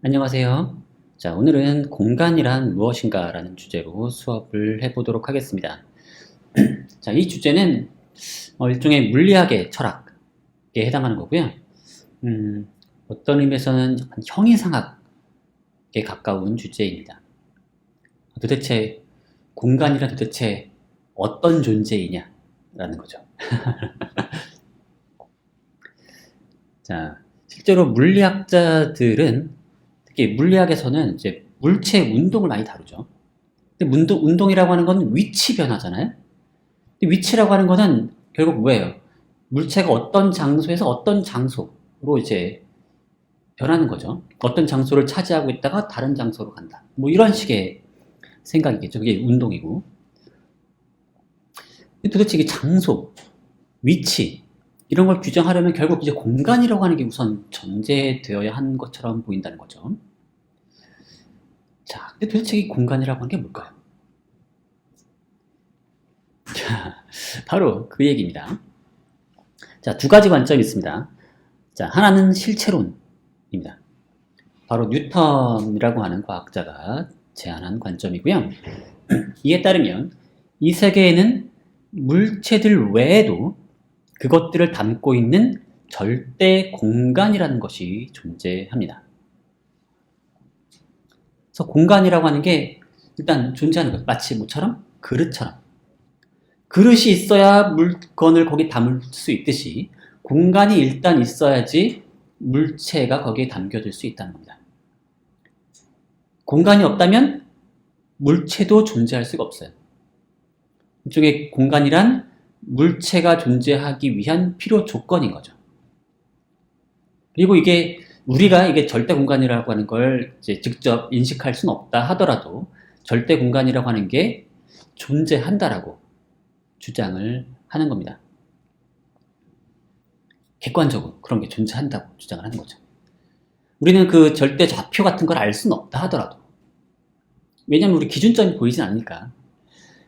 안녕하세요. 자, 오늘은 공간이란 무엇인가 라는 주제로 수업을 해보도록 하겠습니다. 자, 이 주제는 일종의 물리학의 철학에 해당하는 거고요. 어떤 의미에서는 형이상학에 가까운 주제입니다. 도대체 공간이란 도대체 어떤 존재이냐 라는 거죠. 자, 실제로 물리학자들은 특히 물리학에서는 이제 물체 운동을 많이 다루죠. 근데 운동이라고 하는 건 위치 변화잖아요. 근데 위치라고 하는 거는 결국 뭐예요? 물체가 어떤 장소에서 어떤 장소로 이제 변하는 거죠. 어떤 장소를 차지하고 있다가 다른 장소로 간다. 뭐 이런 식의 생각이겠죠. 그게 운동이고. 근데 도대체 이게 장소, 위치 이런 걸 규정하려면 결국 이제 공간이라고 하는 게 우선 전제되어야 하는 것처럼 보인다는 거죠. 자, 근데 도대체 이 공간이라고 하는 게 뭘까요? 자, 바로 그 얘기입니다. 자, 두 가지 관점이 있습니다. 자, 하나는 실체론입니다. 바로 뉴턴이라고 하는 과학자가 제안한 관점이고요. 이에 따르면 이 세계에는 물체들 외에도 그것들을 담고 있는 절대 공간이라는 것이 존재합니다. 그래서 공간이라고 하는 게 일단 존재하는 것, 마치 뭐처럼? 그릇처럼. 그릇이 있어야 물건을 거기 담을 수 있듯이 공간이 일단 있어야지 물체가 거기에 담겨질 수 있다는 겁니다. 공간이 없다면 물체도 존재할 수가 없어요. 이쪽에 공간이란 물체가 존재하기 위한 필요 조건인 거죠. 그리고 우리가 이게 절대 공간이라고 하는 걸 이제 직접 인식할 수는 없다 하더라도 절대 공간이라고 하는 게 존재한다라고 주장을 하는 겁니다. 객관적으로 그런 게 존재한다고 주장을 하는 거죠. 우리는 그 절대 좌표 같은 걸 알 수는 없다 하더라도, 왜냐면 우리 기준점이 보이진 않으니까.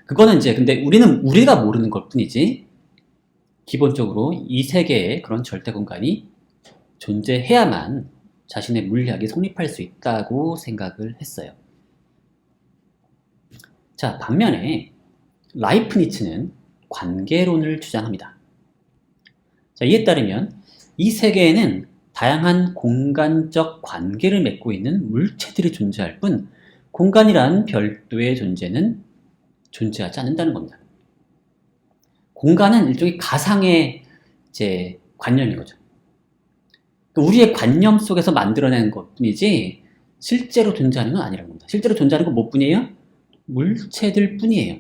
그거는 이제 근데 우리가 모르는 것 뿐이지 기본적으로 이 세계에 그런 절대 공간이 존재해야만 자신의 물리학이 성립할 수 있다고 생각을 했어요. 자, 반면에 라이프니츠는 관계론을 주장합니다. 자, 이에 따르면 이 세계에는 다양한 공간적 관계를 맺고 있는 물체들이 존재할 뿐 공간이란 별도의 존재는 존재하지 않는다는 겁니다. 공간은 일종의 가상의 이제 관념인 거죠. 우리의 관념 속에서 만들어낸 것 뿐이지 실제로 존재하는 건 아니라는 겁니다. 실제로 존재하는 건 뭐 뿐이에요? 물체들 뿐이에요.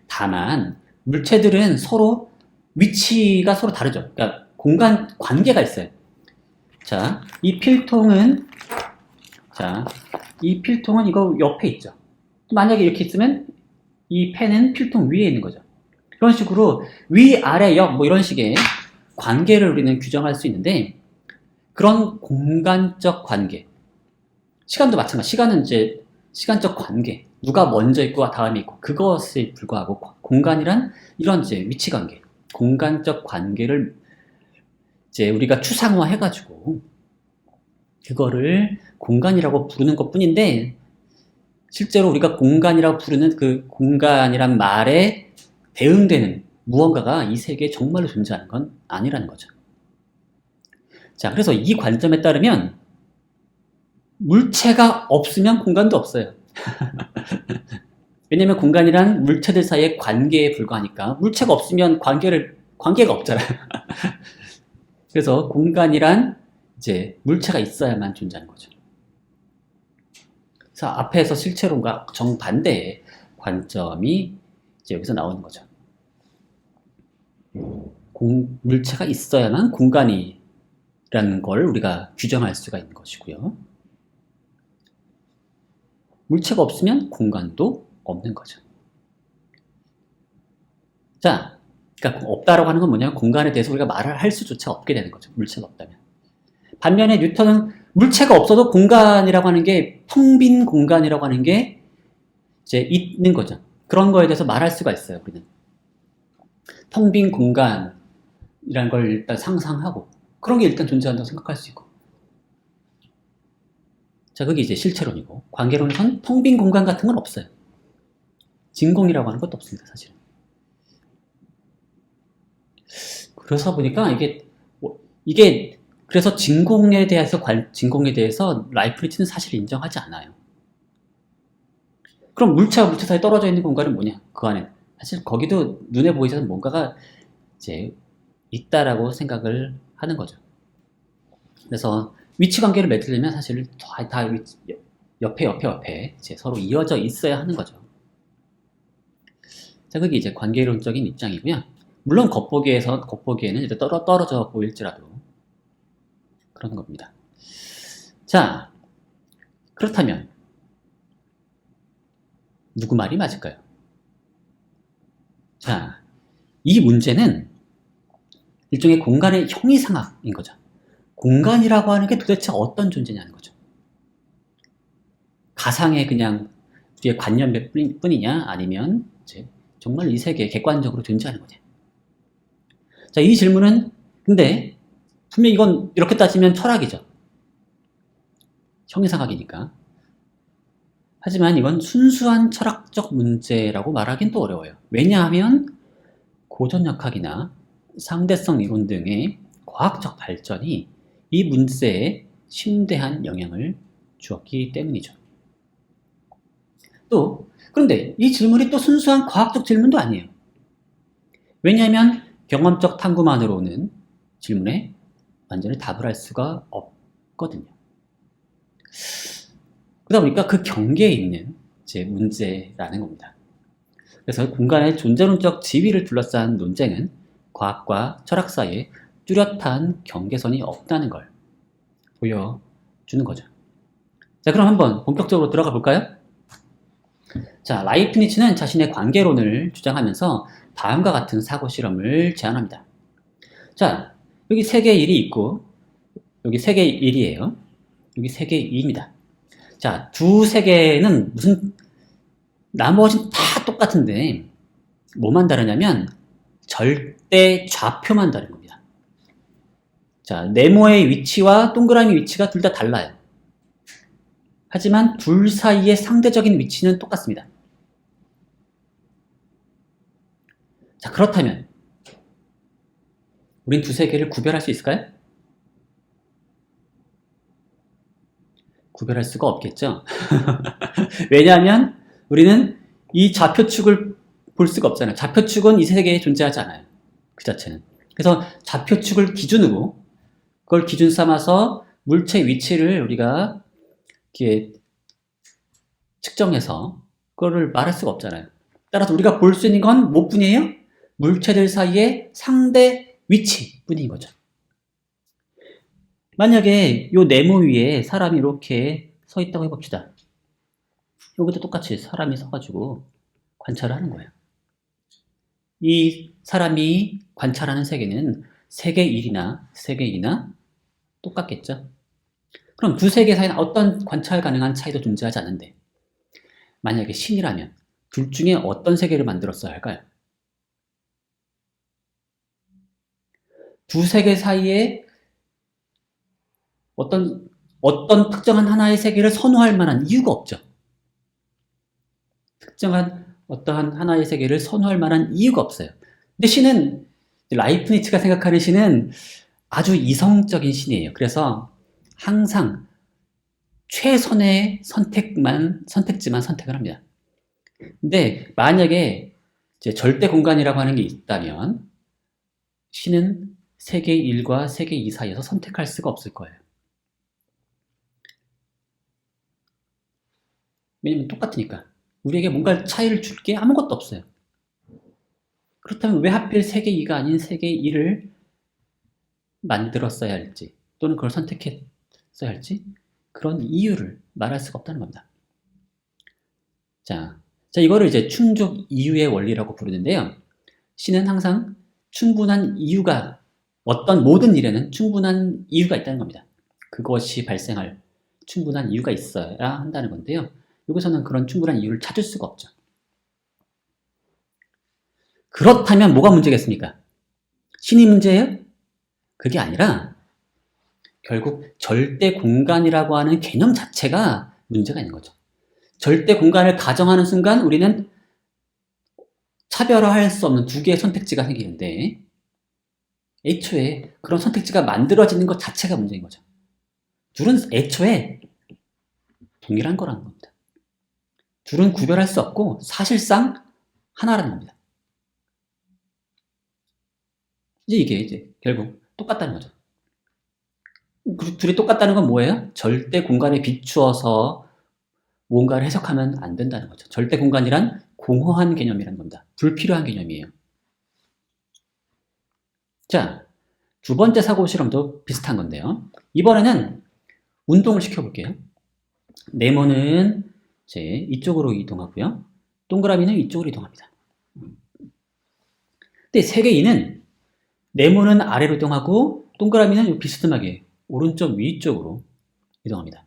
다만 물체들은 서로 위치가 서로 다르죠. 그러니까 공간 관계가 있어요. 자, 이 필통은 이거 옆에 있죠. 만약에 이렇게 있으면 이 펜은 필통 위에 있는 거죠. 이런 식으로 위, 아래, 옆 뭐 이런 식의 관계를 우리는 규정할 수 있는데 그런 공간적 관계, 시간도 마찬가지. 시간은 이제 시간적 관계, 누가 먼저 있고 다음에 있고 그것에 불과하고 공간이란 이런 이제 위치 관계, 공간적 관계를 이제 우리가 추상화해가지고 그거를 공간이라고 부르는 것 뿐인데 실제로 우리가 공간이라고 부르는 그 공간이란 말에 대응되는 무언가가 이 세계에 정말로 존재하는 건 아니라는 거죠. 자, 그래서 이 관점에 따르면 물체가 없으면 공간도 없어요. 왜냐면 공간이란 물체들 사이의 관계에 불과하니까 물체가 없으면 관계가 없잖아요. 그래서 공간이란 이제 물체가 있어야만 존재하는 거죠. 그래서 앞에서 실체론과 정반대의 관점이 이제 여기서 나오는 거죠. 물체가 있어야만 공간이라는 걸 우리가 규정할 수가 있는 것이고요. 물체가 없으면 공간도 없는 거죠. 자, 그러니까 없다라고 하는 건 뭐냐면 공간에 대해서 우리가 말을 할 수조차 없게 되는 거죠. 물체가 없다면. 반면에 뉴턴은 물체가 없어도 공간이라고 하는 게 텅 빈 공간이라고 하는 게 이제 있는 거죠. 그런 거에 대해서 말할 수가 있어요. 우리는 텅 빈 공간이라는 걸 일단 상상하고 그런 게 일단 존재한다고 생각할 수 있고. 자, 그게 이제 실체론이고, 관계론에선 텅 빈 공간 같은 건 없어요. 진공이라고 하는 것도 없습니다, 사실은. 그래서 보니까 이게 그래서 진공에 대해서 라이프니츠는 사실 인정하지 않아요. 그럼 물체와 물체 사이에 떨어져 있는 공간은 뭐냐? 그 안에 사실 거기도 눈에 보이지 않는 뭔가가 이제 있다라고 생각을 하는 거죠. 그래서 위치 관계를 맺으려면 사실 다 옆에 이제 서로 이어져 있어야 하는 거죠. 자, 그게 이제 관계론적인 입장이고요. 물론 겉보기에는 이제 떨어져 보일지라도 그런 겁니다. 자, 그렇다면 누구 말이 맞을까요? 자, 이 문제는 일종의 공간의 형이상학인 거죠. 공간이라고 하는 게 도대체 어떤 존재냐는 거죠. 가상의 그냥 우리의 관념일 뿐이냐, 아니면 이제 정말 이 세계에 객관적으로 존재하는 거냐. 자, 이 질문은 근데 분명 이건 이렇게 따지면 철학이죠. 형이상학이니까. 하지만 이건 순수한 철학적 문제라고 말하긴 또 어려워요. 왜냐하면 고전역학이나 상대성 이론 등의 과학적 발전이 이 문제에 심대한 영향을 주었기 때문이죠. 그런데 이 질문이 또 순수한 과학적 질문도 아니에요. 왜냐하면 경험적 탐구만으로는 질문에 완전히 답을 할 수가 없거든요. 그러다 보니까 그 경계에 있는 이제 문제라는 겁니다. 그래서 공간의 존재론적 지위를 둘러싼 논쟁은 과학과 철학 사이에 뚜렷한 경계선이 없다는 걸 보여주는 거죠. 자, 그럼 한번 본격적으로 들어가 볼까요? 자, 라이프니츠는 자신의 관계론을 주장하면서 다음과 같은 사고 실험을 제안합니다. 자, 여기 세계 1이 있고 여기 세계 1이에요. 여기 세계 2입니다. 자, 두 세계는 나머지는 다 똑같은데 뭐만 다르냐면 절대 좌표만 다른 겁니다. 자, 네모의 위치와 동그라미 위치가 둘 다 달라요. 하지만 둘 사이의 상대적인 위치는 똑같습니다. 자, 그렇다면 우린 두 세계를 구별할 수 있을까요? 구별할 수가 없겠죠. 왜냐하면 우리는 이 좌표축을 볼 수가 없잖아요. 좌표축은 이 세계에 존재하지 않아요. 그 자체는. 그래서 좌표축을 기준으로 그걸 기준 삼아서 물체 위치를 우리가 이렇게 측정해서 그거를 말할 수가 없잖아요. 따라서 우리가 볼 수 있는 건 뭐뿐이에요? 물체들 사이의 상대 위치뿐인 거죠. 만약에 요 네모 위에 사람이 이렇게 서 있다고 해봅시다. 여기도 똑같이 사람이 서가지고 관찰을 하는 거예요. 이 사람이 관찰하는 세계는 세계 1이나 세계 2나 똑같겠죠? 그럼 두 세계 사이는 어떤 관찰 가능한 차이도 존재하지 않는데 만약에 신이라면 둘 중에 어떤 세계를 만들었어야 할까요? 두 세계 사이에 어떤 특정한 하나의 세계를 선호할 만한 이유가 없죠. 특정한 어떠한 하나의 세계를 선호할 만한 이유가 없어요. 근데 신은, 라이프니츠가 생각하는 신은 아주 이성적인 신이에요. 그래서 항상 최선의 선택지만 선택을 합니다. 근데 만약에 이제 절대 공간이라고 하는 게 있다면 신은 세계 1과 세계 2 사이에서 선택할 수가 없을 거예요. 왜냐면 똑같으니까. 우리에게 뭔가 차이를 줄 게 아무것도 없어요. 그렇다면 왜 하필 세계 2가 아닌 세계 1을 만들었어야 할지 또는 그걸 선택했어야 할지 그런 이유를 말할 수가 없다는 겁니다. 자, 이거를 이제 충족 이유의 원리라고 부르는데요. 신은 항상 충분한 이유가 모든 일에는 충분한 이유가 있다는 겁니다. 그것이 발생할 충분한 이유가 있어야 한다는 건데요. 여기서는 그런 충분한 이유를 찾을 수가 없죠. 그렇다면 뭐가 문제겠습니까? 신이 문제예요? 그게 아니라 결국 절대 공간이라고 하는 개념 자체가 문제가 있는 거죠. 절대 공간을 가정하는 순간 우리는 차별화할 수 없는 두 개의 선택지가 생기는데 애초에 그런 선택지가 만들어지는 것 자체가 문제인 거죠. 둘은 애초에 동일한 거라는 겁니다. 둘은 구별할 수 없고 사실상 하나라는 겁니다. 이게 결국 똑같다는 거죠. 둘이 똑같다는 건 뭐예요? 절대 공간에 비추어서 뭔가를 해석하면 안 된다는 거죠. 절대 공간이란 공허한 개념이라는 겁니다. 불필요한 개념이에요. 자, 두 번째 사고 실험도 비슷한 건데요. 이번에는 운동을 시켜볼게요. 네모는 이제 이쪽으로 이동하고요. 동그라미는 이쪽으로 이동합니다. 근데 세계 2는 네모는 아래로 이동하고 동그라미는 비스듬하게 오른쪽 위쪽으로 이동합니다.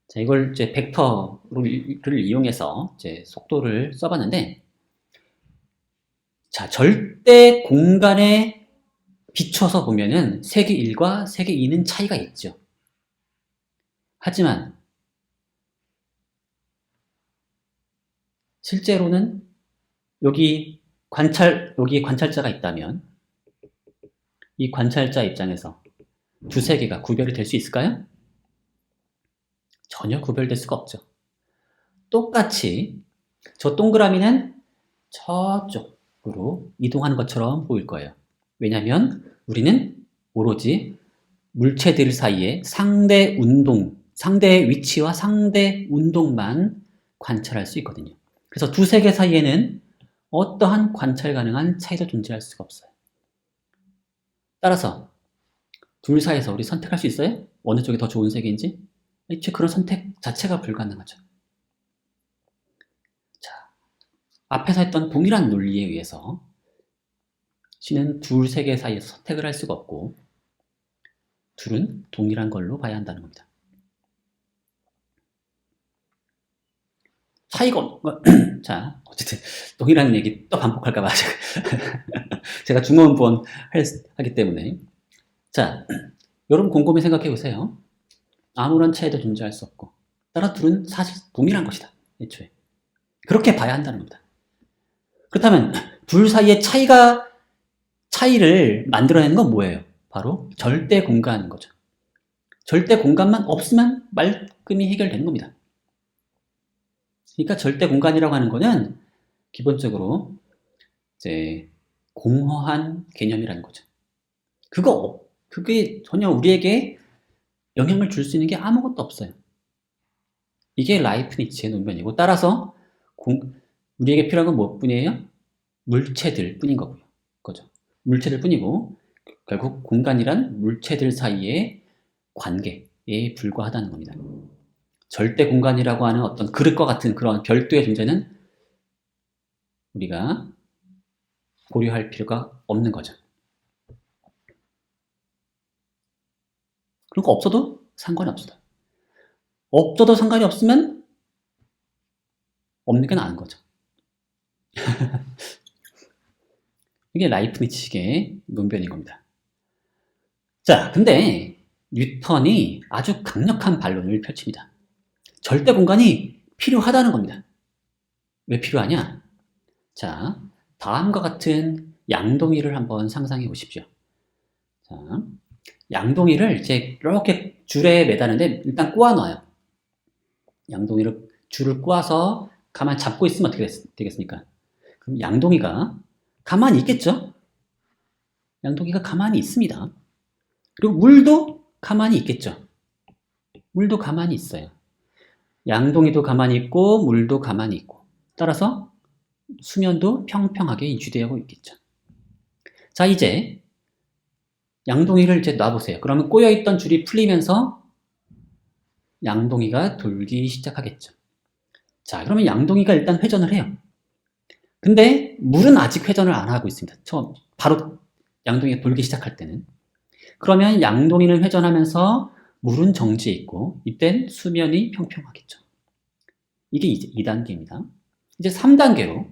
자, 이걸 이제 벡터를 이용해서 이제 속도를 써봤는데, 자, 절대 공간에 비춰서 보면은 세계 1과 세계 2는 차이가 있죠. 하지만 실제로는 여기 관찰자가 있다면 이 관찰자 입장에서 두 세계가 구별이 될 수 있을까요? 전혀 구별될 수가 없죠. 똑같이 저 동그라미는 저쪽으로 이동하는 것처럼 보일 거예요. 왜냐하면 우리는 오로지 물체들 사이의 상대 상대의 위치와 상대 운동만 관찰할 수 있거든요. 그래서 두 세계 사이에는 어떠한 관찰 가능한 차이도 존재할 수가 없어요. 따라서 둘 사이에서 우리 선택할 수 있어요? 어느 쪽이 더 좋은 세계인지? 애초에 그런 선택 자체가 불가능하죠. 자, 앞에서 했던 동일한 논리에 의해서 C는 둘 세계 사이에서 선택을 할 수가 없고 둘은 동일한 걸로 봐야 한다는 겁니다. 차이가 없는 거. 자, 어쨌든 동일한 얘기 또 반복할까 봐 제가 중어원 하기 때문에. 자, 여러분 곰곰이 생각해 보세요. 아무런 차이도 존재할 수 없고 따라 둘은 사실 동일한 것이다. 애초에 그렇게 봐야 한다는 겁니다. 그렇다면 둘 사이의 차이를 만들어내는 건 뭐예요? 바로 절대 공간인 거죠. 절대 공간만 없으면 말끔히 해결되는 겁니다. 그러니까 절대 공간이라고 하는 거는 기본적으로 이제 공허한 개념이라는 거죠. 그게 전혀 우리에게 영향을 줄 수 있는 게 아무것도 없어요. 이게 라이프니츠의 논변이고 따라서 우리에게 필요한 건 무엇뿐이에요? 물체들 뿐인 거죠. 물체들 뿐이고 결국 공간이란 물체들 사이의 관계에 불과하다는 겁니다. 절대 공간이라고 하는 어떤 그릇과 같은 그런 별도의 존재는 우리가 고려할 필요가 없는 거죠. 그리고 없어도 상관이 없어요. 없어도 상관이 없으면 없는 게 나은 거죠. 이게 라이프니츠식의 논변인 겁니다. 자, 근데 뉴턴이 아주 강력한 반론을 펼칩니다. 절대 공간이 필요하다는 겁니다. 왜 필요하냐? 자, 다음과 같은 양동이를 한번 상상해 보십시오. 자, 양동이를 이제 이렇게 줄에 매다는데 일단 꼬아놔요. 양동이를 줄을 꼬아서 가만히 잡고 있으면 어떻게 되겠습니까? 그럼 양동이가 가만히 있겠죠? 양동이가 가만히 있습니다. 그리고 물도 가만히 있겠죠? 물도 가만히 있어요. 양동이도 가만히 있고 물도 가만히 있고 따라서 수면도 평평하게 유지되고 있겠죠. 자, 이제 양동이를 이제 놔보세요. 그러면 꼬여있던 줄이 풀리면서 양동이가 돌기 시작하겠죠. 자, 그러면 양동이가 일단 회전을 해요. 근데 물은 아직 회전을 안 하고 있습니다. 바로 양동이가 돌기 시작할 때는. 그러면 양동이는 회전하면서 물은 정지해 있고 이땐 수면이 평평하겠죠. 이게 이제 2단계입니다. 이제 3단계로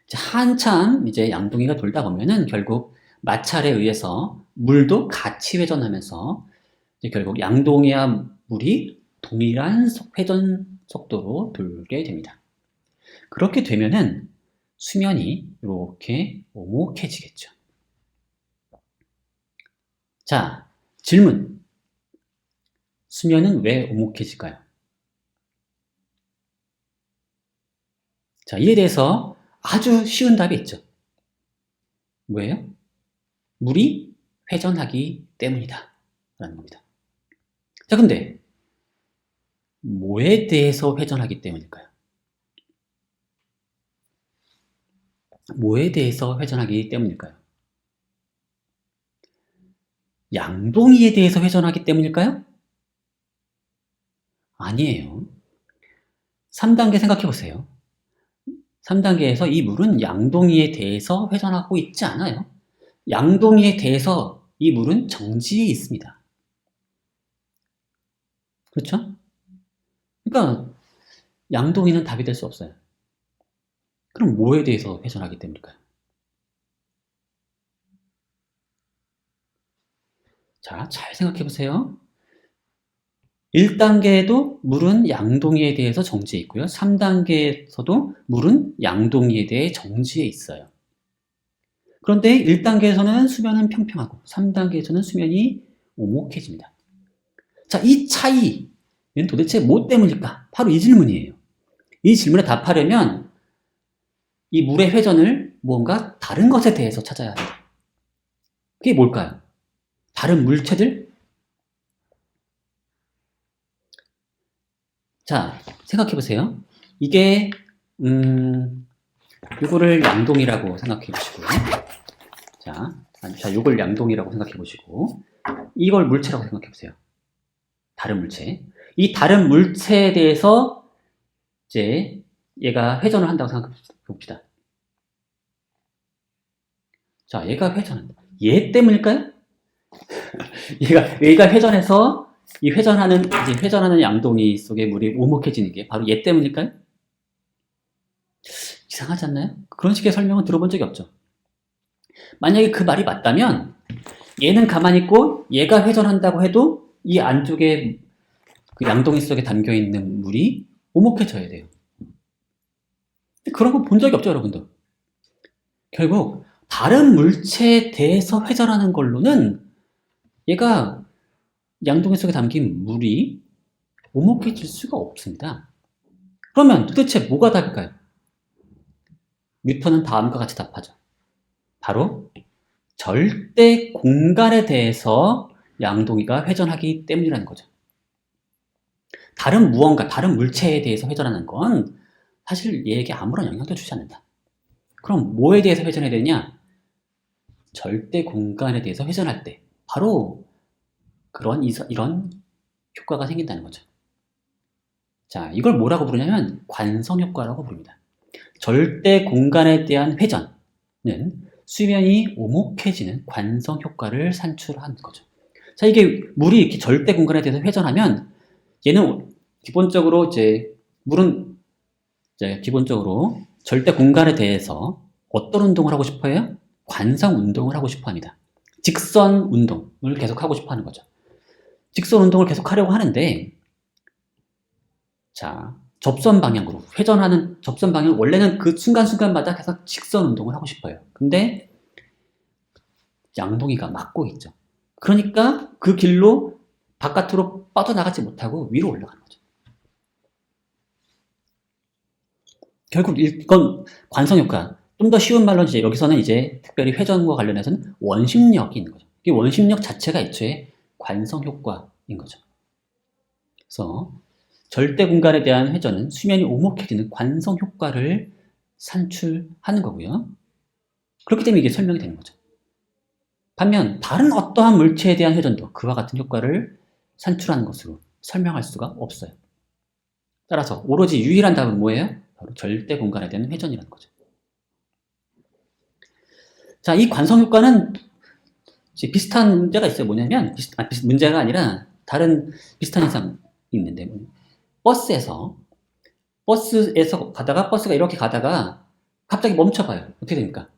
이제 한참 이제 양동이가 돌다 보면은 결국 마찰에 의해서 물도 같이 회전하면서 이제 결국 양동이와 물이 동일한 회전 속도로 돌게 됩니다. 그렇게 되면은 수면이 이렇게 오목해지겠죠. 자, 질문. 수면은 왜 오목해질까요? 자, 이에 대해서 아주 쉬운 답이 있죠. 뭐예요? 물이 회전하기 때문이다 라는 겁니다. 자, 근데 뭐에 대해서 회전하기 때문일까요? 뭐에 대해서 회전하기 때문일까요? 양동이에 대해서 회전하기 때문일까요? 아니에요. 3단계 생각해 보세요. 3단계에서 이 물은 양동이에 대해서 회전하고 있지 않아요. 양동이에 대해서 이 물은 정지해 있습니다. 그렇죠? 그러니까 양동이는 답이 될 수 없어요. 그럼 뭐에 대해서 회전하기 때문일까요? 자, 잘 생각해 보세요. 1단계에도 물은 양동이에 대해서 정지해 있고요. 3단계에서도 물은 양동이에 대해 정지해 있어요. 그런데 1단계에서는 수면은 평평하고 3단계에서는 수면이 오목해집니다. 자, 이 차이는 도대체 뭐 때문일까? 바로 이 질문이에요. 이 질문에 답하려면 이 물의 회전을 무언가 다른 것에 대해서 찾아야 합니다. 그게 뭘까요? 다른 물체들? 자, 생각해 보세요. 이게 이거를 양동이라고 생각해 보시고요. 자, 요걸 양동이라고 생각해 보시고 이걸 물체라고 생각해 보세요. 다른 물체. 이 다른 물체에 대해서 이제 얘가 회전을 한다고 생각해 봅시다. 자, 얘가 회전한다. 얘 때문일까요? 얘가 회전해서 이 회전하는 양동이 속에 물이 오목해지는 게 바로 얘 때문일까요? 이상하지 않나요? 그런 식의 설명은 들어본 적이 없죠. 만약에 그 말이 맞다면 얘는 가만히 있고 얘가 회전한다고 해도 이 안쪽에 그 양동이 속에 담겨 있는 물이 오목해져야 돼요. 그런 거 본 적이 없죠, 여러분들. 결국 다른 물체에 대해서 회전하는 걸로는 얘가 양동이 속에 담긴 물이 오목해질 수가 없습니다. 그러면 도대체 뭐가 답일까요? 뉴턴은 다음과 같이 답하죠. 바로 절대 공간에 대해서 양동이가 회전하기 때문이라는 거죠. 다른 물체에 대해서 회전하는 건 사실 얘에게 아무런 영향도 주지 않는다. 그럼 뭐에 대해서 회전해야 되냐? 절대 공간에 대해서 회전할 때 바로 이런 효과가 생긴다는 거죠. 자, 이걸 뭐라고 부르냐면 관성효과라고 부릅니다. 절대 공간에 대한 회전은 수면이 오목해지는 관성효과를 산출하는 거죠. 자, 이게 물이 이렇게 절대 공간에 대해서 회전하면 얘는 기본적으로 물은 기본적으로 절대 공간에 대해서 어떤 운동을 하고 싶어 해요? 관성 운동을 하고 싶어 합니다. 직선 운동을 계속 하고 싶어 하는 거죠. 직선 운동을 계속 하려고 하는데, 자, 접선 방향으로, 회전하는 접선 방향, 원래는 그 순간순간마다 계속 직선 운동을 하고 싶어요. 근데, 양동이가 막고 있죠. 그러니까 그 길로 바깥으로 뻗어나가지 못하고 위로 올라가는 거죠. 결국 이건 관성효과. 좀 더 쉬운 말로 여기서는 특별히 회전과 관련해서는 원심력이 있는 거죠. 이 원심력 자체가 애초에 관성효과인 거죠. 그래서 절대 공간에 대한 회전은 수면이 오목해지는 관성효과를 산출하는 거고요. 그렇기 때문에 이게 설명이 되는 거죠. 반면 다른 어떠한 물체에 대한 회전도 그와 같은 효과를 산출하는 것으로 설명할 수가 없어요. 따라서 오로지 유일한 답은 뭐예요? 바로 절대 공간에 대한 회전이라는 거죠. 자, 이 관성효과는 비슷한 문제가 있어요. 뭐냐면, 문제가 아니라 다른 비슷한 현상이 있는데, 버스에서 가다가 버스가 이렇게 가다가 갑자기 멈춰봐요. 어떻게 됩니까?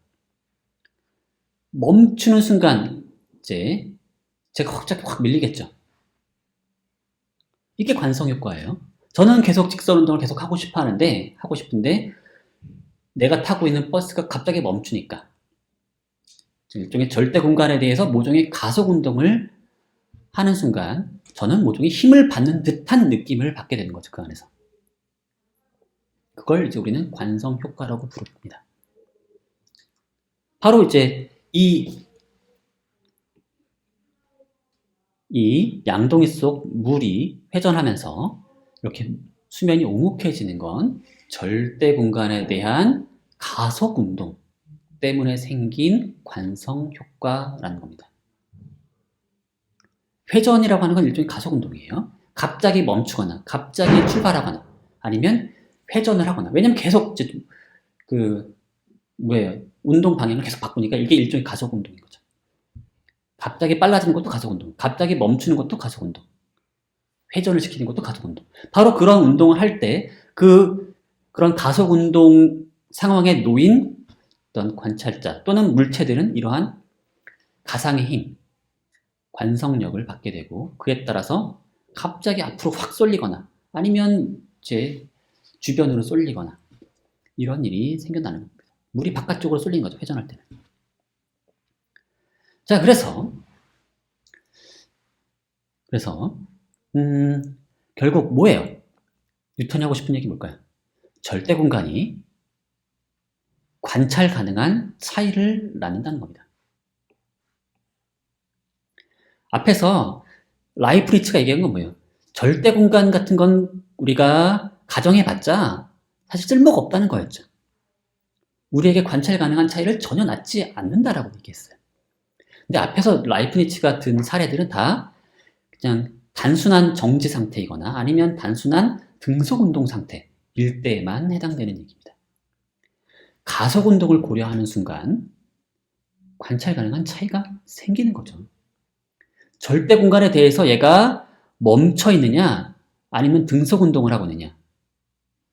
멈추는 순간 이제 제가 갑자기 확 밀리겠죠. 이게 관성 효과예요. 저는 계속 직선 운동을 계속 하고 싶은데 내가 타고 있는 버스가 갑자기 멈추니까 일종의 절대 공간에 대해서 모종의 가속 운동을 하는 순간 저는 모종의 힘을 받는 듯한 느낌을 받게 되는 거죠. 그 안에서. 그걸 이제 우리는 관성 효과라고 부릅니다. 바로 이제 이 양동이 속 물이 회전하면서 이렇게 수면이 오목해지는 건 절대 공간에 대한 가속 운동 때문에 생긴 관성 효과라는 겁니다. 회전이라고 하는 건 일종의 가속 운동이에요. 갑자기 멈추거나 갑자기 출발하거나 아니면 회전을 하거나, 왜냐면 계속 이제 운동 방향을 계속 바꾸니까 이게 일종의 가속 운동인 거죠. 갑자기 빨라지는 것도 가속 운동, 갑자기 멈추는 것도 가속 운동, 회전을 시키는 것도 가속 운동. 바로 그런 운동을 할 때 그런 가속 운동 상황에 놓인 어떤 관찰자 또는 물체들은 이러한 가상의 힘, 관성력을 받게 되고, 그에 따라서 갑자기 앞으로 확 쏠리거나 아니면 이제 주변으로 쏠리거나 이런 일이 생겨나는 겁니다. 물이 바깥쪽으로 쏠리는 거죠, 회전할 때는. 자, 그래서 결국 뭐예요? 뉴턴이 하고 싶은 얘기 뭘까요? 절대 공간이 관찰 가능한 차이를 낳는다는 겁니다. 앞에서 라이프니츠가 얘기한 건 뭐예요? 절대 공간 같은 건 우리가 가정해봤자 사실 쓸모가 없다는 거였죠. 우리에게 관찰 가능한 차이를 전혀 낳지 않는다라고 얘기했어요. 근데 앞에서 라이프니츠가 든 사례들은 다 그냥 단순한 정지 상태이거나 아니면 단순한 등속 운동 상태일 때만 해당되는 얘기입니다. 가속 운동을 고려하는 순간 관찰 가능한 차이가 생기는 거죠. 절대 공간에 대해서 얘가 멈춰 있느냐, 아니면 등속 운동을 하고 있느냐,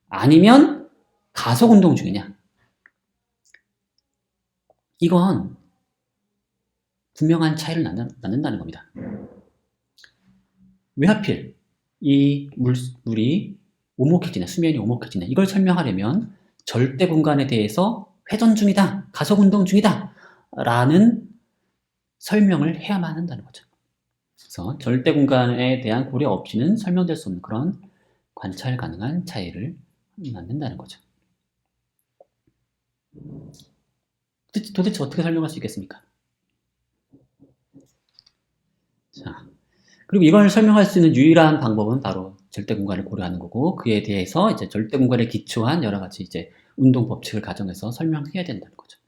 아니면 가속 운동 중이냐, 이건 분명한 차이를 낳는다는 겁니다. 왜 하필 이 물이 오목해지냐, 수면이 오목해지냐, 이걸 설명하려면 절대 공간에 대해서 회전 중이다, 가속 운동 중이다 라는 설명을 해야만 한다는 거죠. 그래서 절대 공간에 대한 고려 없이는 설명될 수 없는 그런 관찰 가능한 차이를 낳는다는 거죠. 도대체 어떻게 설명할 수 있겠습니까? 자, 그리고 이걸 설명할 수 있는 유일한 방법은 바로 절대 공간을 고려하는 거고, 그에 대해서 이제 절대 공간에 기초한 여러 가지 이제 운동 법칙을 가정해서 설명해야 된다는 거죠.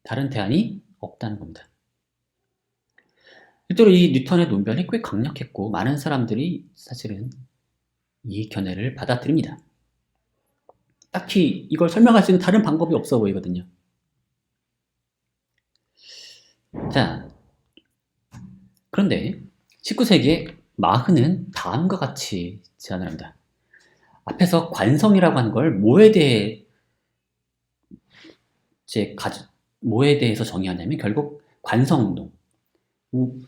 다른 대안이 없다는 겁니다. 실제로 이 뉴턴의 논변이 꽤 강력했고 많은 사람들이 사실은 이 견해를 받아들입니다. 딱히 이걸 설명할 수 있는 다른 방법이 없어 보이거든요. 자, 그런데 19세기에 마흐는 다음과 같이 제안을 합니다. 앞에서 관성이라고 하는 걸 뭐에 대해서 정의하냐면 결국 관성운동.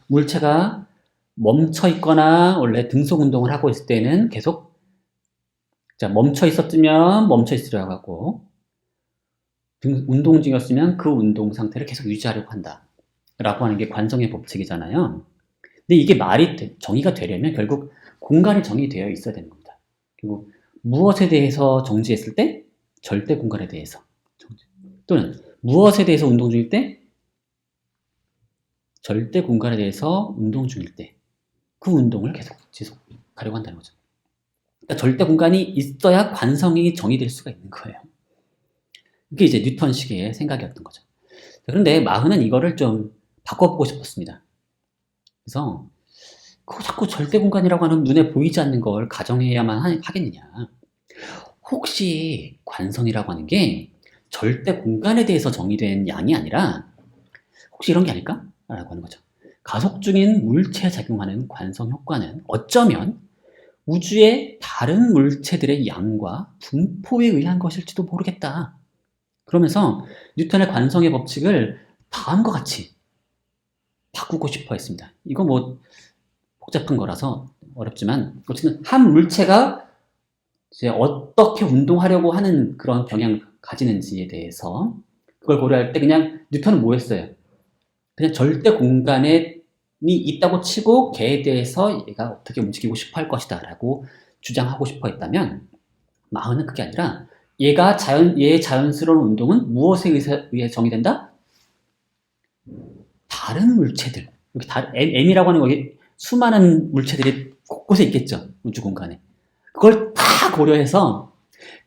물체가 멈춰 있거나 원래 등속 운동을 하고 있을 때는 계속 멈춰 있었으면 멈춰 있으려고 하고, 운동 중이었으면 그 운동 상태를 계속 유지하려고 한다 라고 하는 게 관성의 법칙이잖아요. 근데 이게 정의가 되려면 결국 공간이 정의되어 있어야 되는 겁니다. 그리고 무엇에 대해서 정지했을 때 절대 공간에 대해서 정지, 또는 무엇에 대해서 운동 중일 때 절대 공간에 대해서 운동 중일 때 그 운동을 계속 지속하려고 한다는 거죠. 그러니까 절대 공간이 있어야 관성이 정의될 수가 있는 거예요. 이게 이제 뉴턴식의 생각이었던 거죠. 그런데 마흐는 이거를 좀 바꿔보고 싶었습니다. 그래서 자꾸 절대 공간이라고 하는 눈에 보이지 않는 걸 가정해야만 하겠느냐. 혹시 관성이라고 하는 게 절대 공간에 대해서 정의된 양이 아니라 혹시 이런 게 아닐까? 라고 하는 거죠. 가속 중인 물체에 작용하는 관성 효과는 어쩌면 우주의 다른 물체들의 양과 분포에 의한 것일지도 모르겠다. 그러면서 뉴턴의 관성의 법칙을 다음과 같이 바꾸고 싶어 했습니다. 이거 뭐 복잡한 거라서 어렵지만 어쨌든 한 물체가 이제 어떻게 운동하려고 하는 그런 경향을 가지는지에 대해서 그걸 고려할 때 그냥 뉴턴은 뭐 했어요? 그냥 절대 공간에 있다고 치고 걔에 대해서 얘가 어떻게 움직이고 싶어 할 것이다 라고 주장하고 싶어 했다면 마흔은 그게 아니라 얘의 자연스러운 운동은 무엇에 의해 정의된다? 다른 물체들, M이라고 하는 거기 수많은 물체들이 곳곳에 있겠죠. 우주 공간에. 그걸 다 고려해서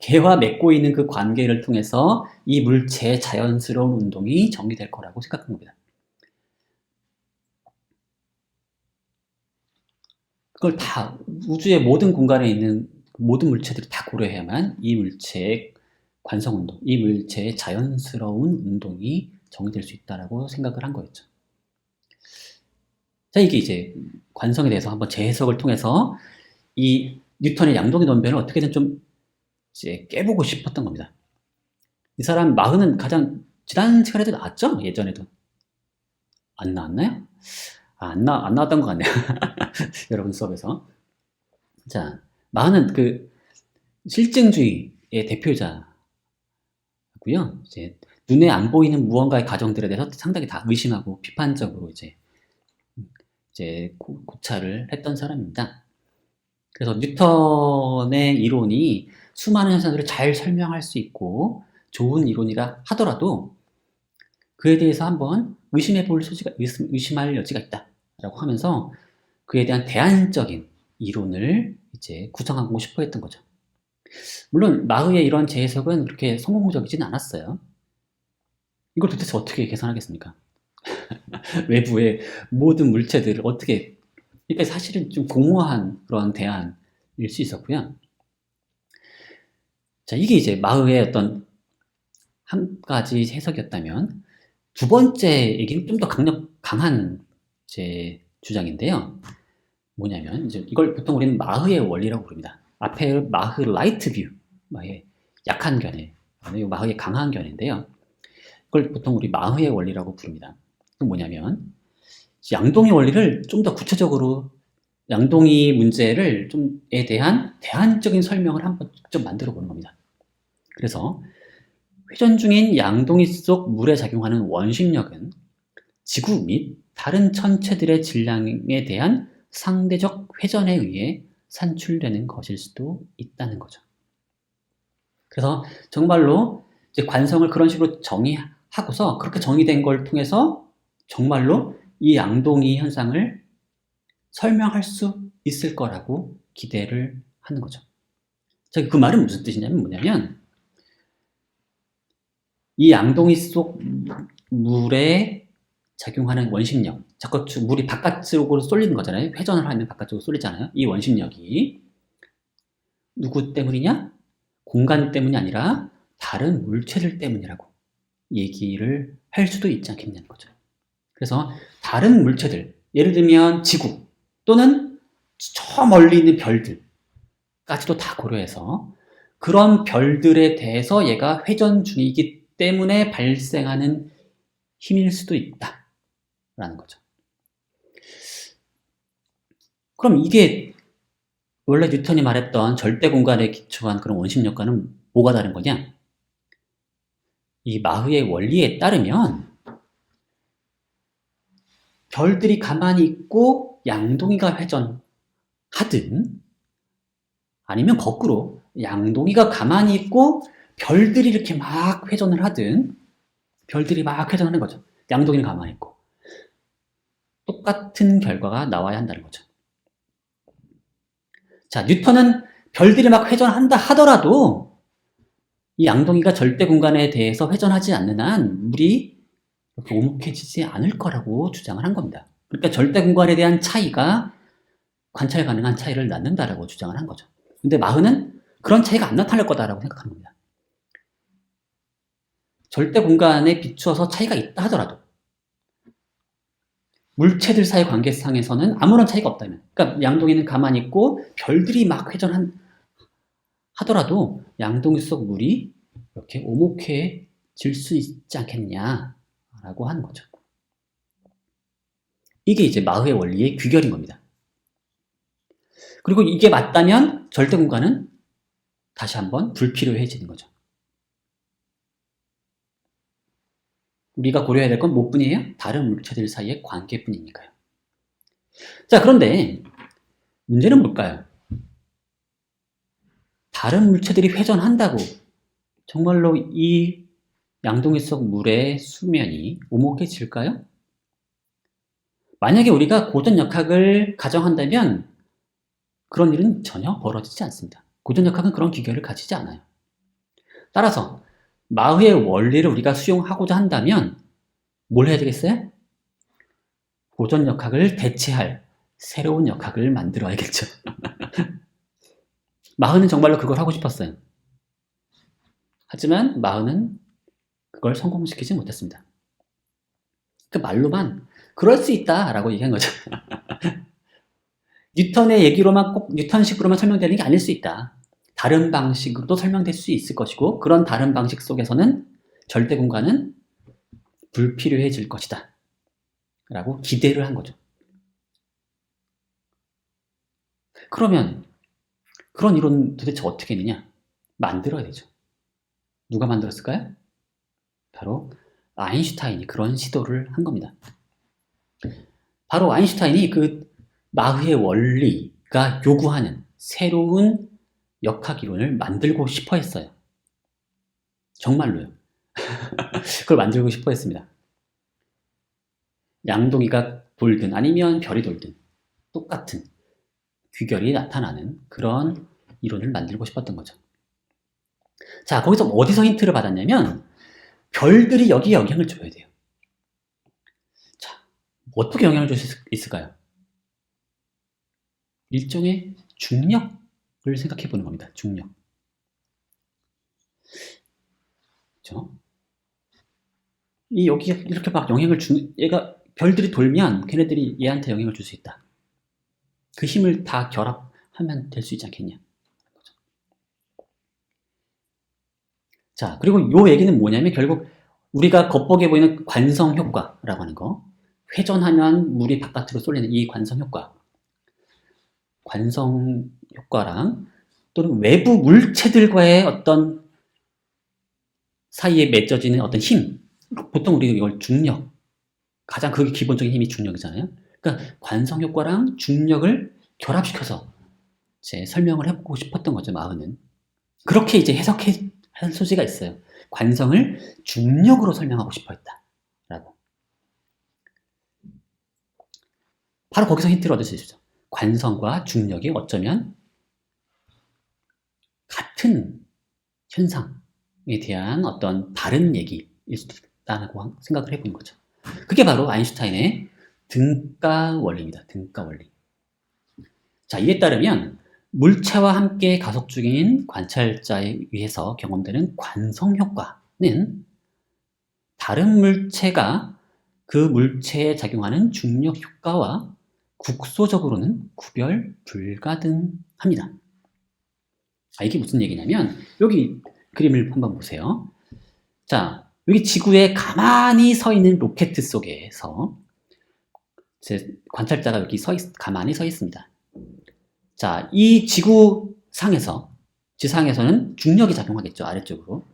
걔와 맺고 있는 그 관계를 통해서 이 물체의 자연스러운 운동이 정의될 거라고 생각한 겁니다. 그걸 다 우주의 모든 공간에 있는 모든 물체들이 다 고려해야만 이 물체의 관성운동, 이 물체의 자연스러운 운동이 정의될 수 있다라고 생각을 한 거였죠. 자, 이게 이제 관성에 대해서 한번 재해석을 통해서 이 뉴턴의 양동이 논변을 어떻게든 좀 이제 깨보고 싶었던 겁니다. 이 사람 마흔은 가장 지난 시간에도 나왔죠? 예전에도. 안 나왔나요? 안 나왔던 것 같네요. 여러분 수업에서. 자, 마흔은 그 실증주의의 대표자고요. 이제 눈에 안 보이는 무언가의 가정들에 대해서 상당히 다 의심하고 비판적으로 이제 고찰을 했던 사람입니다. 그래서 뉴턴의 이론이 수많은 현상들을 잘 설명할 수 있고 좋은 이론이라 하더라도 그에 대해서 한번 의심할 여지가 있다라고 하면서 그에 대한 대안적인 이론을 이제 구성하고 싶어 했던 거죠. 물론 마흐의 이런 재해석은 그렇게 성공적이진 않았어요. 이걸 도대체 어떻게 계산하겠습니까? 외부의 모든 물체들을 어떻게, 그러니까 사실은 좀 공허한 그런 대안일 수 있었고요. 자, 이게 이제 마흐의 어떤 한 가지 해석이었다면 두 번째 얘기는 좀 더 강한 제 주장인데요. 뭐냐면 이제 이걸 보통 우리는 마흐의 원리라고 부릅니다. 앞에 마흐 라이트 뷰, 마흐의 약한 견해, 마흐의 강한 견해인데요. 이걸 보통 우리 마흐의 원리라고 부릅니다. 그 뭐냐면 양동이 원리를 좀 더 구체적으로 양동이 문제를 좀에 대한 대안적인 설명을 한번 직접 만들어 보는 겁니다. 그래서 회전 중인 양동이 속 물에 작용하는 원심력은 지구 및 다른 천체들의 질량에 대한 상대적 회전에 의해 산출되는 것일 수도 있다는 거죠. 그래서 정말로 이제 관성을 그런 식으로 정의하고서 그렇게 정의된 걸 통해서 정말로 이 양동이 현상을 설명할 수 있을 거라고 기대를 하는 거죠. 자, 그 말은 무슨 뜻이냐면 뭐냐면 이 양동이 속 물에 작용하는 원심력, 자꾸 물이 바깥쪽으로 쏠리는 거잖아요. 회전을 하면 바깥쪽으로 쏠리잖아요. 이 원심력이 누구 때문이냐? 공간 때문이 아니라 다른 물체들 때문이라고 얘기를 할 수도 있지 않겠냐는 거죠. 그래서 다른 물체들, 예를 들면 지구 또는 저 멀리 있는 별들까지도 다 고려해서 그런 별들에 대해서 얘가 회전 중이기 때문에 발생하는 힘일 수도 있다라는 거죠. 그럼 이게 원래 뉴턴이 말했던 절대 공간에 기초한 그런 원심력과는 뭐가 다른 거냐? 이 마흐의 원리에 따르면 별들이 가만히 있고 양동이가 회전하든 아니면 거꾸로 양동이가 가만히 있고 별들이 이렇게 막 회전을 하든 별들이 막 회전하는 거죠. 양동이는 가만히 있고 똑같은 결과가 나와야 한다는 거죠. 자, 뉴턴은 별들이 막 회전한다 하더라도 이 양동이가 절대 공간에 대해서 회전하지 않는 한 물이 이렇게 오목해지지 않을 거라고 주장을 한 겁니다. 그러니까 절대 공간에 대한 차이가 관찰 가능한 차이를 낳는다라고 주장을 한 거죠. 근데 마흐는 그런 차이가 안 나타날 거다라고 생각하는 겁니다. 절대 공간에 비추어서 차이가 있다 하더라도 물체들 사이 관계상에서는 아무런 차이가 없다면, 그러니까 양동이는 가만히 있고 별들이 막 하더라도 양동이 속 물이 이렇게 오목해질 수 있지 않겠냐 라고 하는 거죠. 이게 이제 마흐의 원리의 귀결인 겁니다. 그리고 이게 맞다면 절대 공간은 다시 한번 불필요해지는 거죠. 우리가 고려해야 될 건 뭐뿐이에요? 다른 물체들 사이의 관계뿐이니까요. 자, 그런데 문제는 뭘까요? 다른 물체들이 회전한다고 정말로 이 양동이 속 물의 수면이 오목해질까요? 만약에 우리가 고전역학을 가정한다면 그런 일은 전혀 벌어지지 않습니다. 고전역학은 그런 기결을 가지지 않아요. 따라서 마흐의 원리를 우리가 수용하고자 한다면 뭘 해야 되겠어요? 고전역학을 대체할 새로운 역학을 만들어야겠죠. 마흐는 정말로 그걸 하고 싶었어요. 하지만 마흐는 그걸 성공시키지 못했습니다. 그 말로만 그럴 수 있다라고 얘기한 거죠. 뉴턴의 얘기로만 꼭 뉴턴식으로만 설명되는 게 아닐 수 있다. 다른 방식으로도 설명될 수 있을 것이고 그런 다른 방식 속에서는 절대 공간은 불필요해질 것이다. 라고 기대를 한 거죠. 그러면 그런 이론 도대체 어떻게 했느냐? 만들어야 되죠. 누가 만들었을까요? 바로 아인슈타인이 그런 시도를 한 겁니다. 바로 아인슈타인이 그 마흐의 원리가 요구하는 새로운 역학 이론을 만들고 싶어 했어요. 정말로요. 그걸 만들고 싶어 했습니다. 양동이가 돌든 아니면 별이 돌든 똑같은 귀결이 나타나는 그런 이론을 만들고 싶었던 거죠. 자, 거기서 어디서 힌트를 받았냐면 별들이 여기에 영향을 줘야 돼요. 자, 어떻게 영향을 줄 수 있을까요? 일종의 중력을 생각해 보는 겁니다. 중력. 그렇죠? 이 여기 이렇게 막 영향을 주는 얘가 별들이 돌면 걔네들이 얘한테 영향을 줄 수 있다. 그 힘을 다 결합하면 될 수 있지 않겠냐. 자, 그리고 요 얘기는 뭐냐면 결국 우리가 겉보기에 보이는 관성 효과라고 하는 거, 회전하면 물이 바깥으로 쏠리는 이 관성 효과, 관성 효과랑 또는 외부 물체들과의 어떤 사이에 맺어지는 어떤 힘, 보통 우리가 이걸 중력, 가장 그게 기본적인 힘이 중력이잖아요. 그러니까 관성 효과랑 중력을 결합시켜서 제 설명을 해보고 싶었던 거죠, 마흐는. 그렇게 이제 해석해 한 소지가 있어요. 관성을 중력으로 설명하고 싶어 했다. 라고. 바로 거기서 힌트를 얻을 수 있죠. 관성과 중력이 어쩌면 같은 현상에 대한 어떤 다른 얘기일 수도 있다고 생각을 해보는 거죠. 그게 바로 아인슈타인의 등가 원리입니다. 등가 원리. 자, 이에 따르면 물체와 함께 가속 중인 관찰자에 의해서 경험되는 관성 효과는 다른 물체가 그 물체에 작용하는 중력 효과와 국소적으로는 구별 불가능합니다. 이게 무슨 얘기냐면 여기 그림을 한번 보세요. 자, 여기 지구에 가만히 서 있는 로켓 속에서 제 관찰자가 여기 가만히 서 있습니다. 자, 이 지상에서는 중력이 작용하겠죠, 아래쪽으로.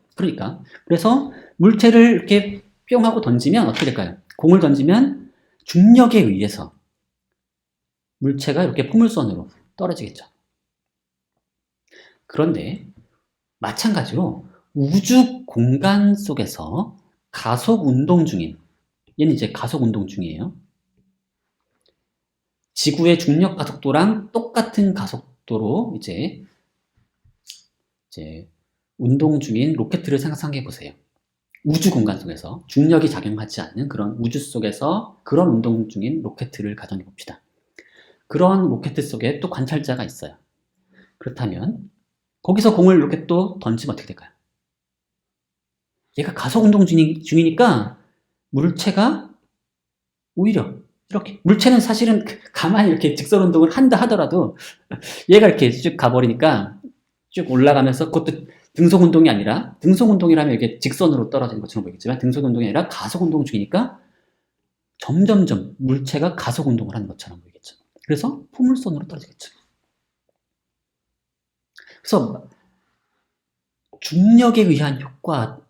그래서 물체를 이렇게 뿅 하고 던지면 어떻게 될까요? 공을 던지면 중력에 의해서 물체가 이렇게 포물선으로 떨어지겠죠. 그런데 마찬가지로 우주 공간 속에서 가속 운동 중인, 얘는 이제 가속 운동 중이에요. 지구의 중력 가속도랑 똑같은 가속도로 이제 운동 중인 로켓을 상상해 보세요. 우주 공간 속에서 중력이 작용하지 않는 그런 우주 속에서 그런 운동 중인 로켓을 가정해 봅시다. 그런 로켓 속에 또 관찰자가 있어요. 그렇다면 거기서 공을 이렇게 또 던지면 어떻게 될까요? 얘가 가속 운동 중이니까 물체가 오히려 이렇게, 물체는 사실은 가만히 이렇게 직선 운동을 한다 하더라도 얘가 이렇게 쭉 가버리니까 쭉 올라가면서 그것도 등속운동이 아니라, 등속운동이라면 이게 직선으로 떨어지는 것처럼 보이겠지만 등속운동이 아니라 가속운동 중이니까 점점점 물체가 가속운동을 하는 것처럼 보이겠죠. 그래서 포물선으로 떨어지겠죠. 그래서 중력에 의한 효과와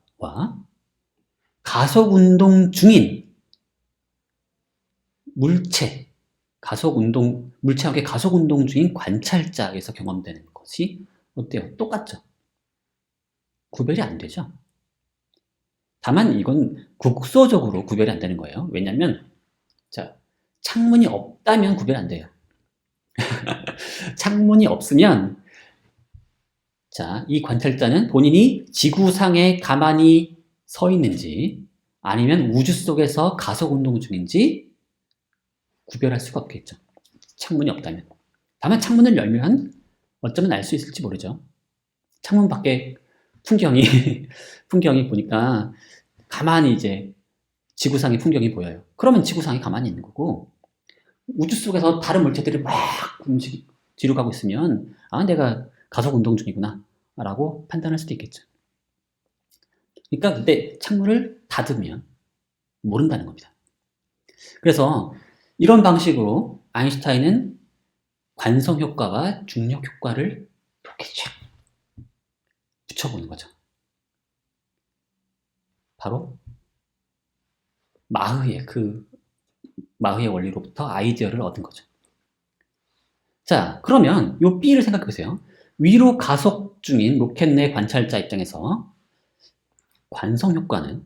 가속운동 중인 물체, 물체하게 가속운동 중인 관찰자에서 경험되는 것이 어때요? 똑같죠? 구별이 안 되죠? 다만 이건 국소적으로 구별이 안 되는 거예요. 왜냐면, 자, 창문이 없다면 구별 안 돼요. 창문이 없으면, 자, 이 관찰자는 본인이 지구상에 가만히 서 있는지, 아니면 우주 속에서 가속운동 중인지 구별할 수가 없겠죠. 창문이 없다면. 다만 창문을 열면 어쩌면 알 수 있을지 모르죠. 창문 밖에 풍경이 보니까 가만히 이제 지구상의 풍경이 보여요. 그러면 지구상이 가만히 있는 거고, 우주 속에서 다른 물체들이 막 뒤로 가고 있으면, 아, 내가 가속 운동 중이구나 라고 판단할 수도 있겠죠. 그러니까 근데 창문을 닫으면 모른다는 겁니다. 그래서 이런 방식으로 아인슈타인은 관성 효과와 중력 효과를 이렇게 쫙 붙여보는 거죠. 바로 마흐의 원리로부터 아이디어를 얻은 거죠. 자, 그러면 요 B를 생각해 보세요. 위로 가속 중인 로켓 내 관찰자 입장에서 관성 효과는,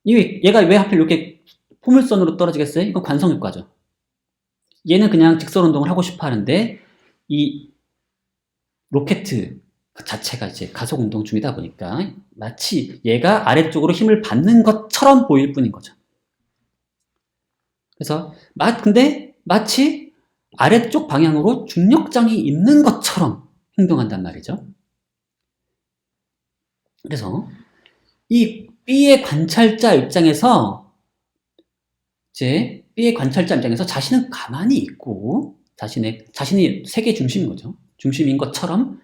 얘가 왜 하필 이렇게 포물선으로 떨어지겠어요? 이건 관성 효과죠. 얘는 그냥 직선 운동을 하고 싶어 하는데 이 로켓 자체가 이제 가속 운동 중이다 보니까 마치 얘가 아래쪽으로 힘을 받는 것처럼 보일 뿐인 거죠. 그래서 근데 마치 아래쪽 방향으로 중력장이 있는 것처럼 행동한단 말이죠. 그래서 이 B의 관찰자 입장에서 자신은 가만히 있고 자신이 세계 중심인 거죠. 중심인 것처럼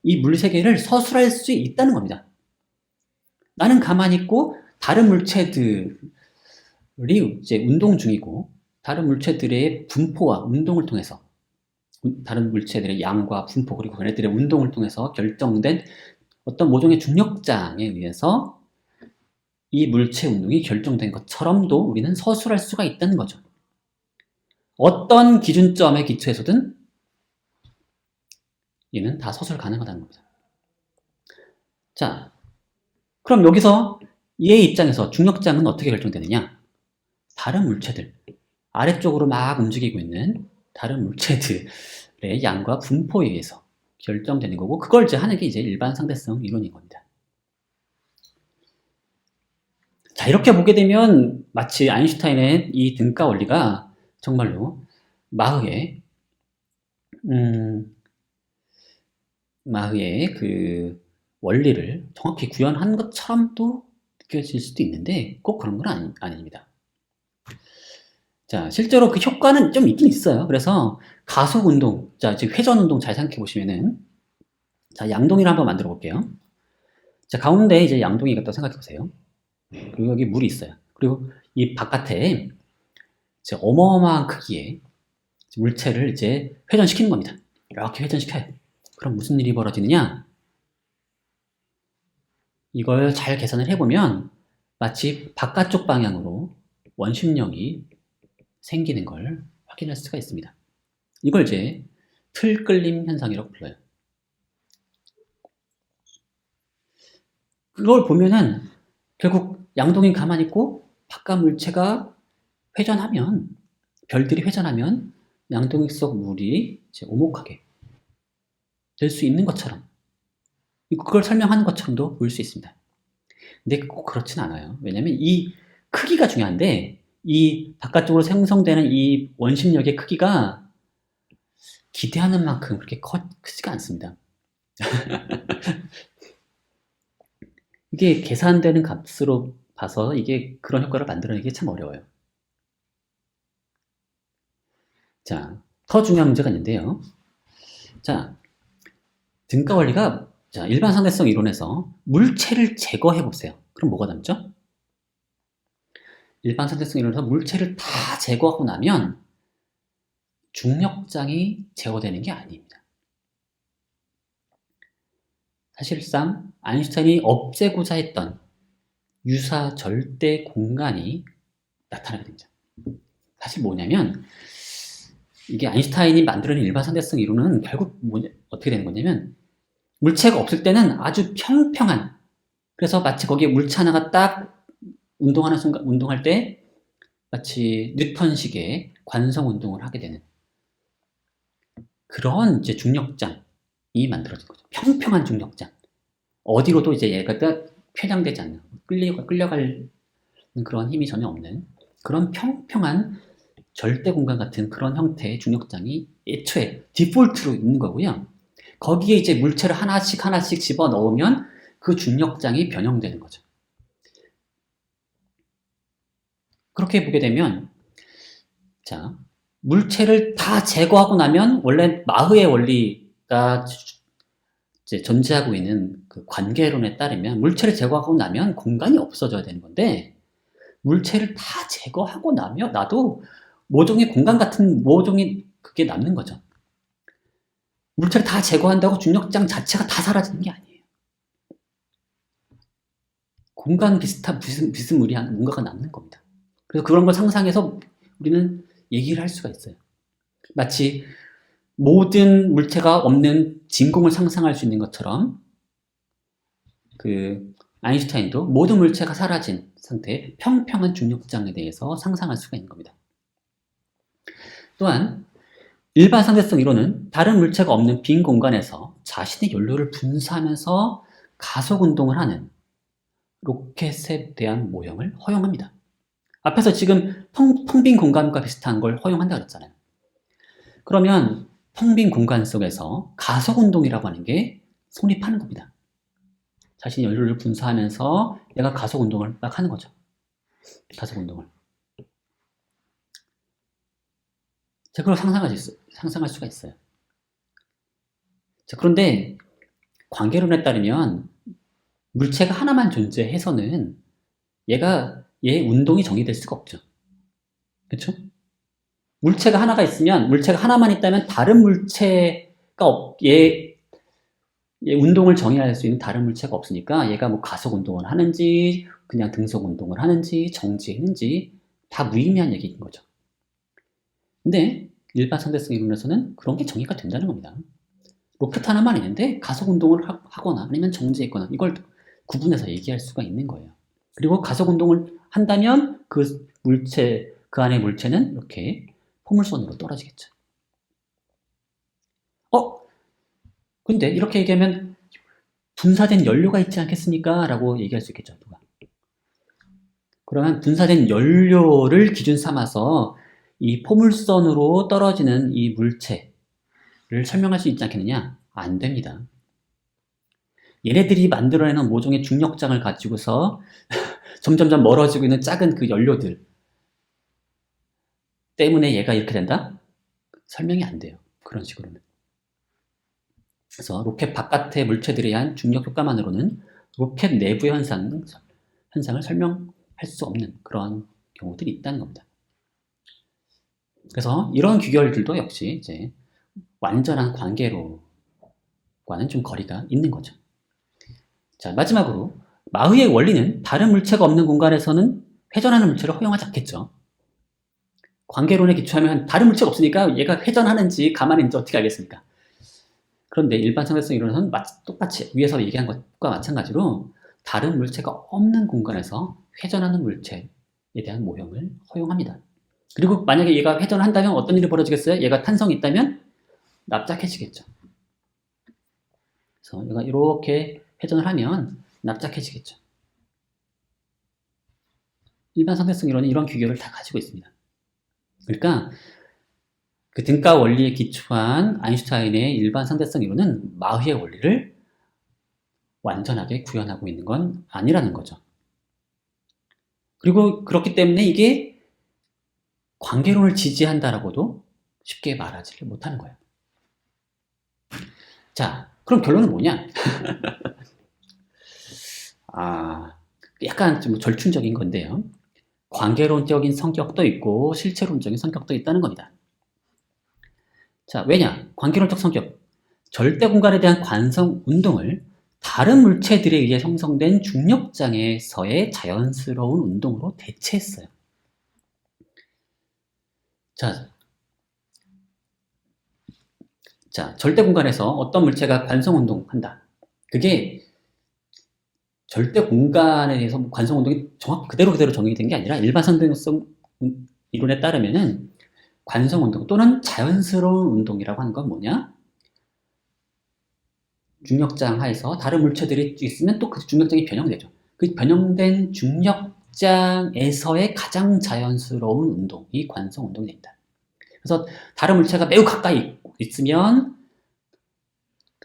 이 물세계를 서술할 수 있다는 겁니다. 나는 가만히 있고 다른 물체들이 이제 운동 중이고, 다른 물체들의 분포와 운동을 통해서, 다른 물체들의 양과 분포 그리고 걔네들의 운동을 통해서 결정된 어떤 모종의 중력장에 의해서 이 물체 운동이 결정된 것처럼도 우리는 서술할 수가 있다는 거죠. 어떤 기준점에 기초해서든 얘는 다 서술 가능하다는 겁니다. 자, 그럼 여기서 얘의 입장에서 중력장은 어떻게 결정되느냐? 다른 물체들, 아래쪽으로 막 움직이고 있는 다른 물체들의 양과 분포에 의해서 결정되는 거고, 그걸 이제 하는 게 이제 일반 상대성 이론인 겁니다. 자, 이렇게 보게 되면 마치 아인슈타인의 이 등가 원리가 정말로 마흐의 그 원리를 정확히 구현한 것처럼도 느껴질 수도 있는데 꼭 그런 건 아닙니다. 자, 실제로 그 효과는 좀 있긴 있어요. 그래서 가속 운동, 자, 지금 회전 운동 잘 생각해 보시면은, 자, 양동이를 한번 만들어 볼게요. 자, 가운데 이제 양동이가 또 생각해 보세요. 그리고 여기 물이 있어요. 그리고 이 바깥에 이제 어마어마한 크기의 물체를 이제 회전시키는 겁니다. 이렇게 회전시켜요. 그럼 무슨 일이 벌어지느냐? 이걸 잘 계산을 해보면 마치 바깥쪽 방향으로 원심력이 생기는 걸 확인할 수가 있습니다. 이걸 이제 틀끌림 현상이라고 불러요. 그걸 보면은 결국 양동이 가만히 있고 바깥 물체가 회전하면, 별들이 회전하면 양동이 속 물이 이제 오목하게 될 수 있는 것처럼, 그걸 설명하는 것처럼도 보일 수 있습니다. 근데 꼭 그렇진 않아요. 왜냐면 이 크기가 중요한데, 이 바깥쪽으로 생성되는 이 원심력의 크기가 기대하는 만큼 그렇게 크지가 않습니다. 이게 계산되는 값으로 봐서 이게 그런 효과를 만들어내기 참 어려워요. 자, 더 중요한 문제가 있는데요. 자, 등가 원리가 자, 일반 상대성 이론에서 물체를 제거해 보세요. 그럼 뭐가 남죠? 일반 상대성 이론에서 물체를 다 제거하고 나면 중력장이 제거되는 게 아닙니다. 사실상 아인슈타인이 없애고자 했던 유사 절대 공간이 나타나게 됩니다. 사실 뭐냐면 이게 아인슈타인이 만들어낸 일반 상대성 이론은 결국 어떻게 되는 거냐면 물체가 없을 때는 아주 평평한, 그래서 마치 거기에 물체 하나가 딱 운동하는 순간, 운동할 때 마치 뉴턴식의 관성 운동을 하게 되는 그런 이제 중력장이 만들어진 거죠. 평평한 중력장. 어디로도 이제 얘가 딱 편향되지 않는, 끌려갈 그런 힘이 전혀 없는 그런 평평한 절대 공간 같은 그런 형태의 중력장이 애초에 디폴트로 있는 거고요. 거기에 이제 물체를 하나씩 하나씩 집어 넣으면 그 중력장이 변형되는 거죠. 그렇게 보게 되면, 자, 물체를 다 제거하고 나면 원래 마흐의 원리가 이제 존재하고 있는 그 관계론에 따르면 물체를 제거하고 나면 공간이 없어져야 되는 건데, 물체를 다 제거하고 나면 나도 모종의 공간 같은 모종이 그게 남는 거죠. 물체를 다 제거한다고 중력장 자체가 다 사라지는 게 아니에요. 공간 비슷한 비스무리한 뭔가가 남는 겁니다. 그래서 그런 걸 상상해서 우리는 얘기를 할 수가 있어요. 마치 모든 물체가 없는 진공을 상상할 수 있는 것처럼 그 아인슈타인도 모든 물체가 사라진 상태의 평평한 중력장에 대해서 상상할 수가 있는 겁니다. 또한 일반 상대성 이론은 다른 물체가 없는 빈 공간에서 자신의 연료를 분사하면서 가속 운동을 하는 로켓에 대한 모형을 허용합니다. 앞에서 지금 텅 빈 공간과 비슷한 걸 허용한다고 했잖아요. 그러면 텅 빈 공간 속에서 가속 운동이라고 하는 게 성립하는 겁니다. 자신의 연료를 분사하면서 얘가 가속 운동을 막 하는 거죠. 가속 운동을. 자, 그걸 상상할 수가 있어요. 자, 그런데 관계론에 따르면 물체가 하나만 존재해서는 얘 운동이 정의될 수가 없죠. 그렇죠? 물체가 하나가 있으면, 물체가 하나만 있다면 다른 물체가 얘 운동을 정의할 수 있는 다른 물체가 없으니까 얘가 뭐 가속 운동을 하는지 그냥 등속 운동을 하는지 정지했는지 다 무의미한 얘기인 거죠. 근데 일반 상대성 이론에서는 그런 게 정의가 된다는 겁니다. 로켓 하나만 있는데 가속 운동을 하거나 아니면 정지했거나 이걸 구분해서 얘기할 수가 있는 거예요. 그리고 가속 운동을 한다면 그 안의 물체는 이렇게 포물선으로 떨어지겠죠. 근데 이렇게 얘기하면 분사된 연료가 있지 않겠습니까? 라고 얘기할 수 있겠죠, 누가. 그러면 분사된 연료를 기준 삼아서 이 포물선으로 떨어지는 이 물체를 설명할 수 있지 않겠느냐? 안 됩니다. 얘네들이 만들어내는 모종의 중력장을 가지고서 점점점 멀어지고 있는 작은 그 연료들 때문에 얘가 이렇게 된다? 설명이 안 돼요. 그런 식으로는. 그래서 로켓 바깥의 물체들에 의한 중력 효과만으로는 로켓 내부의 현상을 설명할 수 없는 그런 경우들이 있다는 겁니다. 그래서 이런 귀결들도 역시 이제 완전한 관계로과는 좀 거리가 있는 거죠. 자, 마지막으로 마흐의 원리는 다른 물체가 없는 공간에서는 회전하는 물체를 허용하지 않겠죠. 관계론에 기초하면 다른 물체가 없으니까 얘가 회전하는지 가만히 있는지 어떻게 알겠습니까? 그런데 일반 상대성 이론에서는 똑같이 위에서 얘기한 것과 마찬가지로 다른 물체가 없는 공간에서 회전하는 물체에 대한 모형을 허용합니다. 그리고 만약에 얘가 회전을 한다면 어떤 일이 벌어지겠어요? 얘가 탄성이 있다면 납작해지겠죠. 그래서 얘가 이렇게 회전을 하면 납작해지겠죠. 일반 상대성 이론은 이런 규격을 다 가지고 있습니다. 그러니까 그 등가 원리에 기초한 아인슈타인의 일반 상대성 이론은 마흐의 원리를 완전하게 구현하고 있는 건 아니라는 거죠. 그리고 그렇기 때문에 이게 관계론을 지지한다라고도 쉽게 말하지를 못하는 거예요. 자, 그럼 결론은 뭐냐? 약간 좀 절충적인 건데요. 관계론적인 성격도 있고 실체론적인 성격도 있다는 겁니다. 자, 왜냐? 관계론적 성격. 절대 공간에 대한 관성 운동을 다른 물체들에 의해 형성된 중력장에서의 자연스러운 운동으로 대체했어요. 자, 절대 공간에서 어떤 물체가 관성 운동한다. 그게 절대 공간에 대해서 관성 운동이 정확히 그대로 정의이 된 게 아니라 일반 선등성 이론에 따르면은 관성 운동 또는 자연스러운 운동이라고 하는 건 뭐냐? 중력장 하에서 다른 물체들이 있으면 또 그 중력장이 변형되죠. 그 변형된 중력장에서의 가장 자연스러운 운동이 관성 운동이 됩니다. 그래서 다른 물체가 매우 가까이 있으면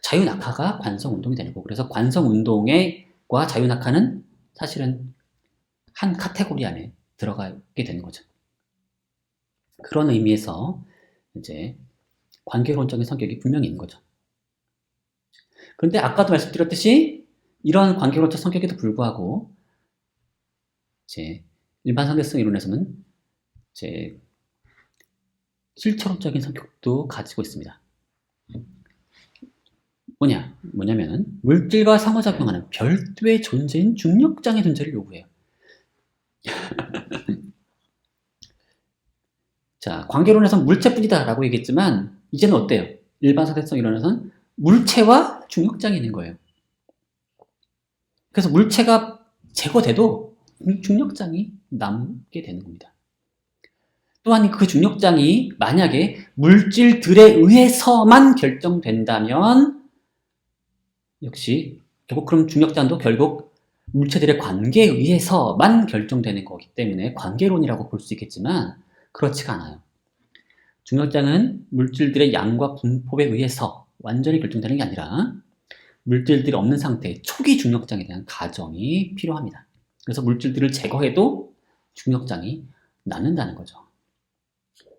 자유낙하가 관성 운동이 되는 거고, 그래서 관성 운동과 자유낙하는 사실은 한 카테고리 안에 들어가게 되는 거죠. 그런 의미에서 이제 관계론적인 성격이 분명히 있는 거죠. 그런데 아까도 말씀드렸듯이 이런 관계론적 성격에도 불구하고 이제 일반 상대성 이론에서는 이제 실체론적인 성격도 가지고 있습니다. 뭐냐면은 물질과 상호작용하는 별도의 존재인 중력장의 존재를 요구해요. 자, 관계론에서는 물체뿐이다 라고 얘기했지만 이제는 어때요? 일반 상대성 이론에서는 물체와 중력장이 있는 거예요. 그래서 물체가 제거돼도 중력장이 남게 되는 겁니다. 또한 그 중력장이 만약에 물질들에 의해서만 결정된다면 역시 결국 그럼 중력장도 결국 물체들의 관계에 의해서만 결정되는 거기 때문에 관계론이라고 볼 수 있겠지만 그렇지가 않아요. 중력장은 물질들의 양과 분포에 의해서 완전히 결정되는 게 아니라 물질들이 없는 상태의 초기 중력장에 대한 가정이 필요합니다. 그래서 물질들을 제거해도 중력장이 남는다는 거죠.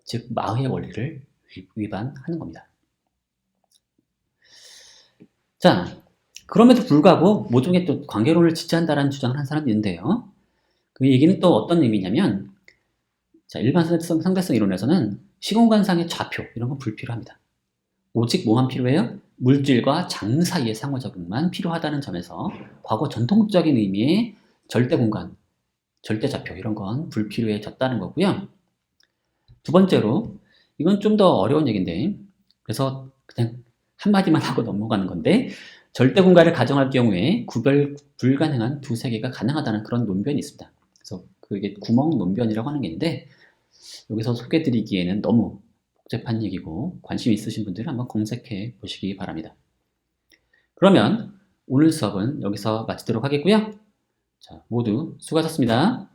즉 마흐의 원리를 위반하는 겁니다. 자, 그럼에도 불구하고 모종의 또 관계론을 지지한다라는 주장을 한 사람이 있는데요. 그 얘기는 또 어떤 의미냐면, 자, 일반 상대성 이론에서는 시공간상의 좌표 이런 건 불필요합니다. 오직 뭐만 필요해요? 물질과 장 사이의 상호작용만 필요하다는 점에서 과거 전통적인 의미의 절대 공간, 절대 좌표 이런 건 불필요해졌다는 거고요. 두 번째로 이건 좀 더 어려운 얘기인데 그래서 그냥 한마디만 하고 넘어가는 건데 절대 공간을 가정할 경우에 구별 불가능한 두 세계가 가능하다는 그런 논변이 있습니다. 그래서 그게 구멍 논변이라고 하는 게 있는데 여기서 소개드리기에는 너무 복잡한 얘기고 관심 있으신 분들은 한번 검색해 보시기 바랍니다. 그러면 오늘 수업은 여기서 마치도록 하겠고요. 자, 모두 수고하셨습니다.